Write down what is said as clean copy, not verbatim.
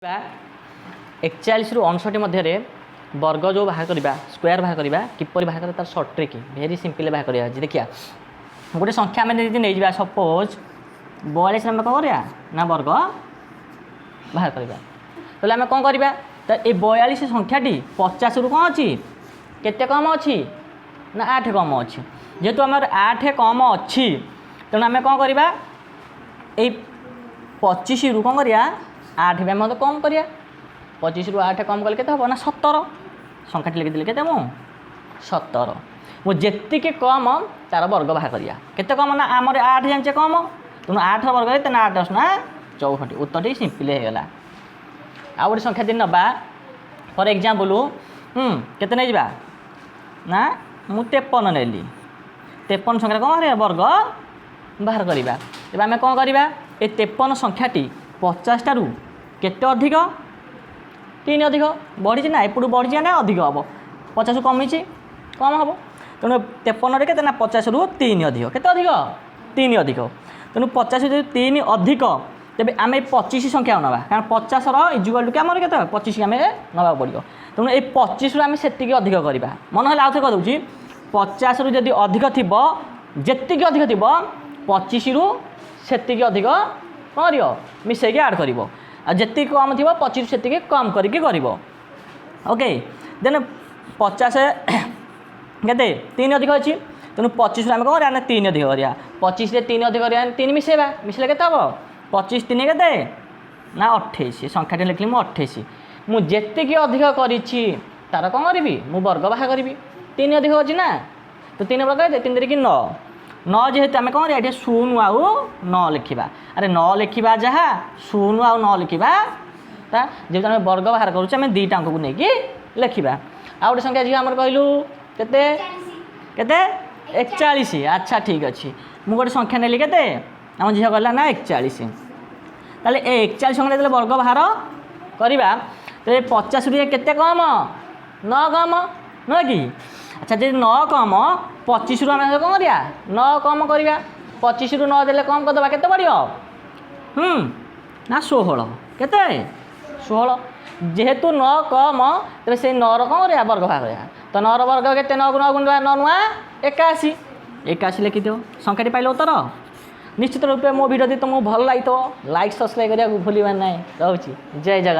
41 रु 59 मध्य वर्ग जो बाहर करवा स्क्वायर बाहर करवा किपर बाहर कर तार सर्ट ट्रिक भेरी सिंपल बाहर करा देखिए गोटे संख्या आम नहीं जा सपोज 42 आम कौन करवा ना वर्ग बाहर करवा तो आम कौन करवा तो ये 42 संख्याटी 50 रु कौन अच्छी केते कम अच्छी ना 8 कम अच्छी जेहेतु आम 8 कम अच्छी तेणु आम कौन करवा ये 25 रु कौन करवा 8 भी आम कम करिया 25 रु 8 कम कले के हम ना 17 संख्या लिखिदेली के 17 वो जी कम तार वर्ग बाहर करिया केते कम ना आम 8 जाने कम तेणु 8 वर्ग है 8 10 ना 64 उत्तर सिंपल होगा आ गए संख्या दिन नवा फॉर एग्जांपल केते नहीं जा ना मु 53 नेली 53 संख्या कौन वर्ग बाहर करवा तेज आम कौन करवा ये 53 संख्याटी 50 टारू केते अधिक 3 अधिक बढ़ी ना एपटू बढ़ी ना अधिक हम 50 कमी कम हम तेणु 53 केते ना 50 रु 3 अधिक केते अधिक 3 अधिक तेणु 50 जो 3 अधिक तेज आम 25 संख्या ना कारण 50 इजुआल टू आम के 25 आम ना पड़ो तेणु ये 25 रु आम से अधिक करवा मन है आउ थे कही 50 रु जदि अधिक थी जी अधिक थी 25 रु से अधिक कौन कर मिसेक आड कर जी कम थी 25 से कम करके ओके देन 50 के 3 अधिक अच्छी तेणु 25 आम कौन करें 3 अधिक करा 25 से 3 अधिक करा 3 मिसेबा मिसले के 25 3 के ना 28 संख्या लिखली मुझे 28 मुझे अधिक करी तार कौन करी मु वर्ग बाहर करी 3 अधिक अच्छी ना तो 3 वर्ग 3 कि 9 9 जेहेतु आम कौन ये 0 आउ 9 लिखा अरे 9 लिखा जहाँ 0 आउ 9 लिखा जेहतु आम वर्ग बाहर करुचे आम दुईटा अंक को लेकिन लिखा आ गए संख्या जी आम कहलु केते 41 अच्छा ठीक अच्छे मुझे गोटे संख्या नेली केते आम झील कहला ना 41 ताले 41 संख्या जो वर्ग बाहर करवा तो 50 रु केते कम 9 कम नुह कि अच्छा जी 9 कम 25 रु आम कौन करा 9 कम करवा 25 रु 9 देले कम करदे केते पड़ो ना 16 केते 16 जेहेतु 9 कम तेरे से 9 कौन करा वर्ग बाहर करा तो 9 वर्ग के 9 9 गुण 9 नुआ 81 लिखिद संख्याटी पाइल उत्तर निश्चित रूप मो वीडियो तुमको भल लगी तो लाइक सब्सक्राइब करने भूल ना रोचे जय जगन्नाथ।